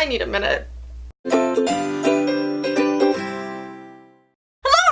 I need a minute.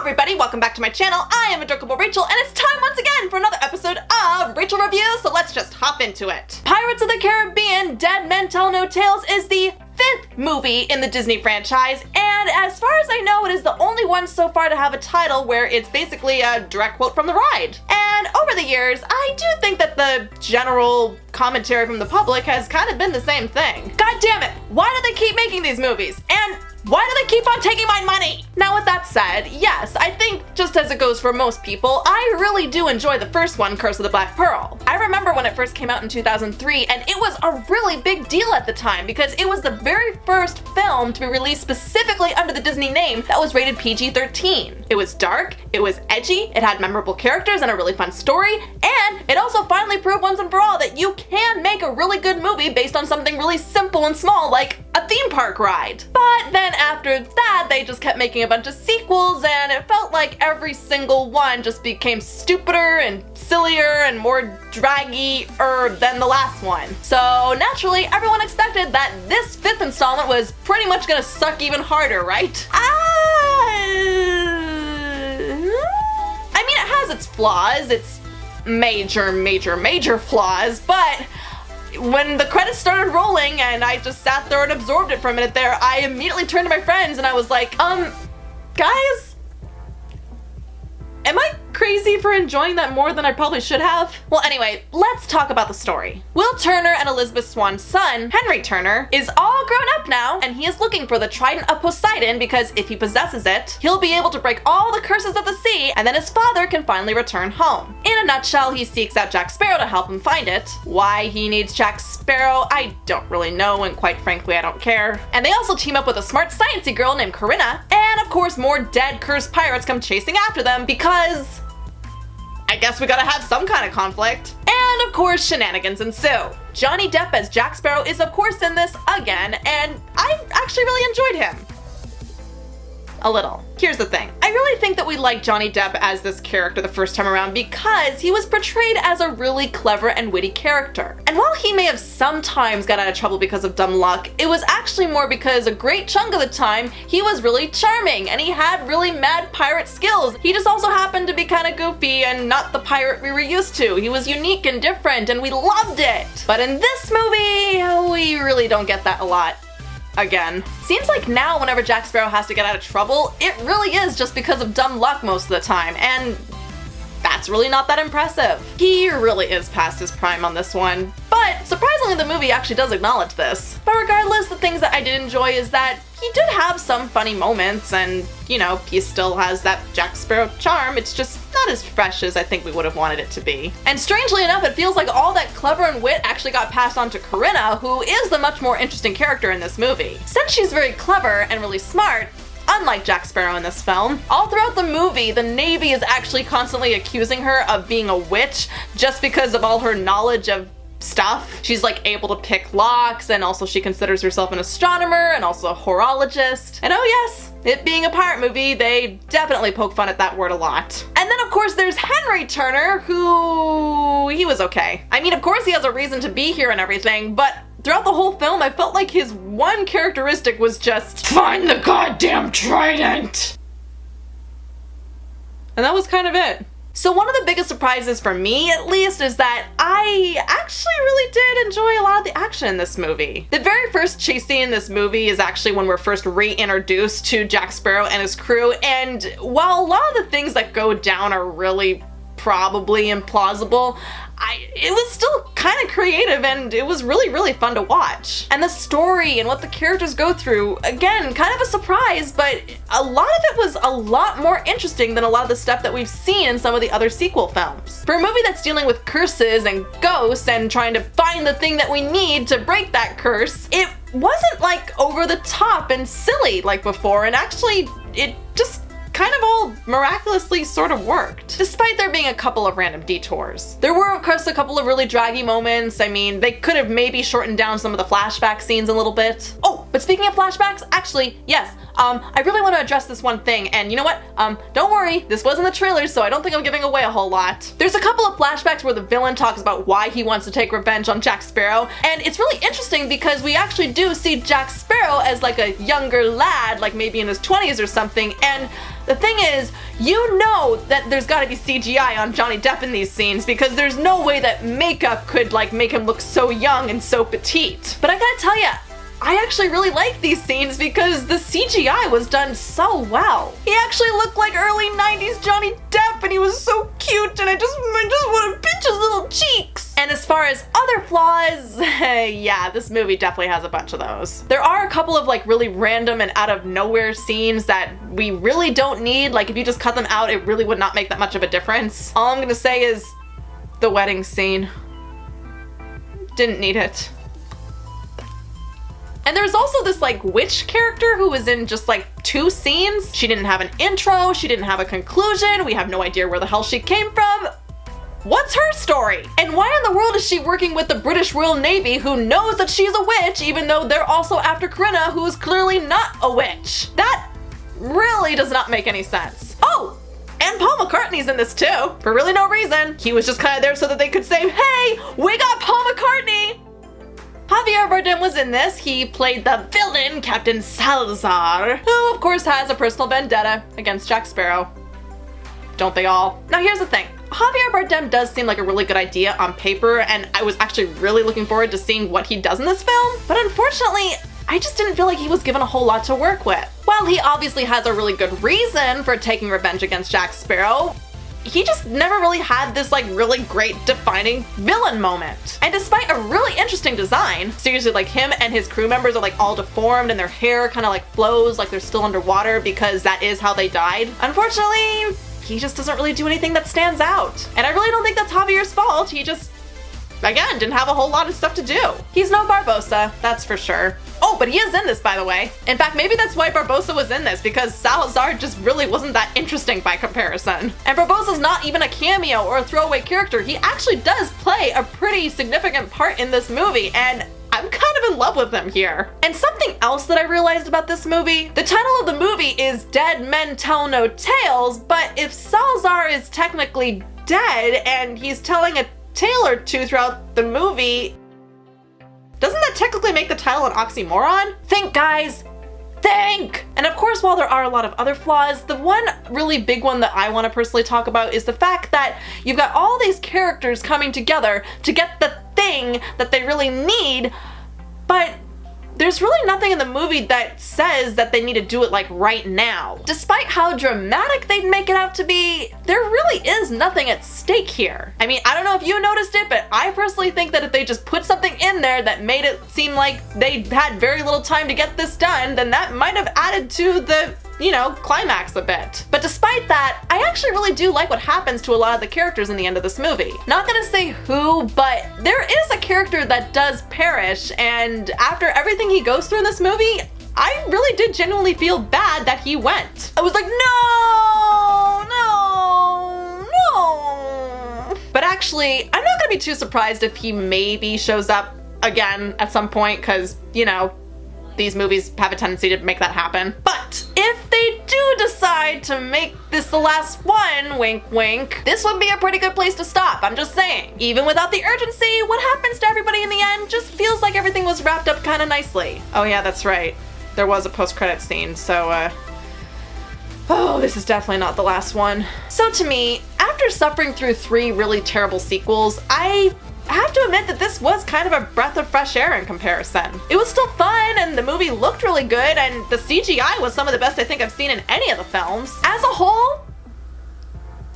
Everybody, welcome back to my channel. I am Adorkable Rachel, and it's time once again for another episode of Rachel Reviews, so let's just hop into it. Pirates of the Caribbean: Dead Men Tell No Tales is the 5th movie in the Disney franchise, and as far as I know, it is the only one so far to have a title where it's basically a direct quote from the ride. And over the years, I do think that the general commentary from the public has kind of been the same thing. God damn it, why do they keep making these movies? And why do they keep on taking my money? Now with that said, yes, I think just as it goes for most people, I really do enjoy the first one, Curse of the Black Pearl. I remember when it first came out in 2003, and it was a really big deal at the time because it was the very first film to be released specifically under the Disney name that was rated PG-13. It was dark, it was edgy, it had memorable characters and a really fun story, and it also finally proved once and for all that you can make a really good movie based on something really simple and small like a theme park ride. But then after that, they just kept making a bunch of sequels, and it felt like every single one just became stupider and sillier and more draggy-er than the last one. So naturally, everyone expected that this 5th installment was pretty much gonna suck even harder, right? I mean, it has its flaws, its major flaws, but when the credits started rolling and I just sat there and absorbed it for a minute there, I immediately turned to my friends and I was like, guys, am I crazy for enjoying that more than I probably should have? Well, anyway, let's talk about the story. Will Turner and Elizabeth Swann's son, Henry Turner, is all grown up now, and he is looking for the Trident of Poseidon because if he possesses it, he'll be able to break all the curses of the sea, and then his father can finally return home. In a nutshell, he seeks out Jack Sparrow to help him find it. Why he needs Jack Sparrow, I don't really know, and quite frankly, I don't care. And they also team up with a smart sciencey girl named Corinna, and of course more dead cursed pirates come chasing after them because I guess we gotta have some kind of conflict. And of course, shenanigans ensue. Johnny Depp as Jack Sparrow is of course in this again, and I actually really enjoyed him. A little. Here's the thing. I really think that we liked Johnny Depp as this character the first time around because he was portrayed as a really clever and witty character. And while he may have sometimes got out of trouble because of dumb luck, it was actually more because a great chunk of the time he was really charming and he had really mad pirate skills. He just also happened to be kind of goofy and not the pirate we were used to. He was unique and different and we loved it. But in this movie, we really don't get that a lot. Again. Seems like now whenever Jack Sparrow has to get out of trouble, it really is just because of dumb luck most of the time, and that's really not that impressive. He really is past his prime on this one, but surprisingly the movie actually does acknowledge this. But regardless, the things that I did enjoy is that he did have some funny moments and, you know, he still has that Jack Sparrow charm, it's just not as fresh as I think we would have wanted it to be. And strangely enough, it feels like all that clever and wit actually got passed on to Corinna, who is the much more interesting character in this movie. Since she's very clever and really smart, unlike Jack Sparrow in this film, all throughout the movie, the Navy is actually constantly accusing her of being a witch just because of all her knowledge of stuff. She's like able to pick locks, and also she considers herself an astronomer and also a horologist. And oh yes, it being a pirate movie, they definitely poke fun at that word a lot. And then of course there's Henry Turner, who he was okay. I mean, of course he has a reason to be here and everything, but throughout the whole film I felt like his one characteristic was just find the goddamn trident! And that was kind of it. So one of the biggest surprises for me, at least, is that I actually really did enjoy a lot of the action in this movie. The very first chase scene in this movie is actually when we're first reintroduced to Jack Sparrow and his crew, and while a lot of the things that go down are really probably implausible, it was still kind of creative and it was really fun to watch. And the story and what the characters go through, again, kind of a surprise, but a lot of it was a lot more interesting than a lot of the stuff that we've seen in some of the other sequel films. For a movie that's dealing with curses and ghosts and trying to find the thing that we need to break that curse, it wasn't like over the top and silly like before, and actually it just kind of all miraculously sort of worked, despite there being a couple of random detours. There were, of course, a couple of really draggy moments. I mean, they could have maybe shortened down some of the flashback scenes a little bit. Oh, but speaking of flashbacks, actually, yes, I really want to address this one thing, and you know what? Don't worry, this was in the trailer, so I don't think I'm giving away a whole lot. There's a couple of flashbacks where the villain talks about why he wants to take revenge on Jack Sparrow, and it's really interesting because we actually do see Jack Sparrow as like a younger lad, like maybe in his 20s or something, and the thing is, you know that there's gotta be CGI on Johnny Depp in these scenes because there's no way that makeup could like make him look so young and so petite. But I gotta tell ya, I actually really like these scenes because the CGI was done so well. He actually looked like early 90s Johnny Depp and he was so cute and I just want to pinch his little cheeks. And as far as other flaws, yeah, this movie definitely has a bunch of those. There are a couple of like really random and out of nowhere scenes that we really don't need. Like if you just cut them out, it really would not make that much of a difference. All I'm gonna say is the wedding scene. Didn't need it. And there's also this like witch character who was in just like 2 scenes. She didn't have an intro, she didn't have a conclusion, we have no idea where the hell she came from. What's her story? And why in the world is she working with the British Royal Navy who knows that she's a witch even though they're also after Corinna who is clearly not a witch? That really does not make any sense. Oh! And Paul McCartney's in this too, for really no reason. He was just kind of there so that they could say, hey, we got Paul McCartney! Javier Bardem was in this. He played the villain, Captain Salazar, who of course has a personal vendetta against Jack Sparrow. Don't they all? Now here's the thing. Javier Bardem does seem like a really good idea on paper, and I was actually really looking forward to seeing what he does in this film, but unfortunately, I just didn't feel like he was given a whole lot to work with. While he obviously has a really good reason for taking revenge against Jack Sparrow, he just never really had this like really great defining villain moment. And despite a really interesting design, seriously, like him and his crew members are like all deformed and their hair kind of like flows like they're still underwater because that is how they died. Unfortunately, he just doesn't really do anything that stands out. And I really don't think that's Javier's fault. He just, again, didn't have a whole lot of stuff to do. He's no Barbossa, that's for sure. Oh, but he is in this, by the way. In fact, maybe that's why Barbossa was in this, because Salazar just really wasn't that interesting by comparison. And Barbossa's not even a cameo or a throwaway character. He actually does play a pretty significant part in this movie, and I'm kind of in love with him here. And something else that I realized about this movie, the title of the movie is Dead Men Tell No Tales, but if Salazar is technically dead and he's telling a tale or two throughout the movie, doesn't that technically make the title an oxymoron? Think, guys, think! And of course, while there are a lot of other flaws, the one really big one that I want to personally talk about is the fact that you've got all these characters coming together to get the thing that they really need, but there's really nothing in the movie that says that they need to do it like right now. Despite how dramatic they'd make it out to be, there really is nothing at stake here. I mean, I don't know if you noticed it, but I personally think that if they just put something in there that made it seem like they had very little time to get this done, then that might have added to the, you know, climax a bit. But despite that, I actually really do like what happens to a lot of the characters in the end of this movie. Not gonna say who, but there is a character that does perish, and after everything he goes through in this movie, I really did genuinely feel bad that he went. I was like, no. But actually, I'm not gonna be too surprised if he maybe shows up again at some point, because, you know, these movies have a tendency to make that happen. But if they do decide to make this the last one, wink wink, this would be a pretty good place to stop, I'm just saying. Even without the urgency, what happens to everybody in the end just feels like everything was wrapped up kind of nicely. Oh yeah, that's right. There was a post-credit scene, so oh, this is definitely not the last one. So to me, after suffering through 3 really terrible sequels, I have to admit that this was kind of a breath of fresh air in comparison. It was still fun, and the movie looked really good, and the CGI was some of the best I think I've seen in any of the films. As a whole,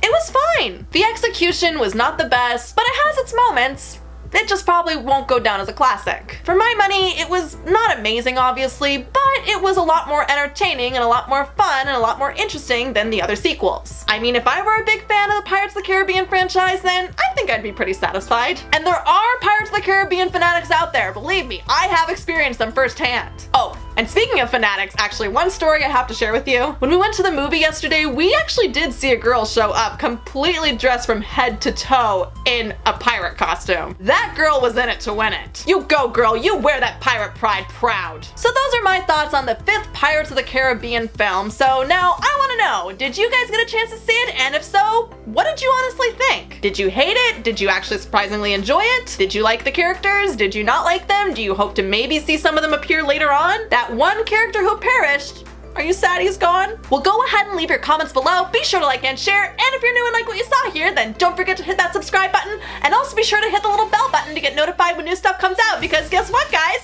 it was fine. The execution was not the best, but it has its moments. It just probably won't go down as a classic. For my money, it was not amazing, obviously, but it was a lot more entertaining and a lot more fun and a lot more interesting than the other sequels. I mean, if I were a big fan of the Pirates of the Caribbean franchise, then I think I'd be pretty satisfied. And there are Pirates of the Caribbean fanatics out there, believe me, I have experienced them firsthand. Oh, And speaking of fanatics, actually one story I have to share with you. When we went to the movie yesterday, we actually did see a girl show up completely dressed from head to toe in a pirate costume. That girl was in it to win it. You go, girl, you wear that pirate pride proud. So those are my thoughts on the 5th Pirates of the Caribbean film. So now I want to know, did you guys get a chance to see it? And if so, what did you honestly think? Did you hate it? Did you actually surprisingly enjoy it? Did you like the characters? Did you not like them? Do you hope to maybe see some of them appear later on? That one character who perished, are you sad he's gone? Well, go ahead and leave your comments below. Be sure to like and share. And if you're new and like what you saw here, then don't forget to hit that subscribe button. And also be sure to hit the little bell button to get notified when new stuff comes out. Because guess what, guys?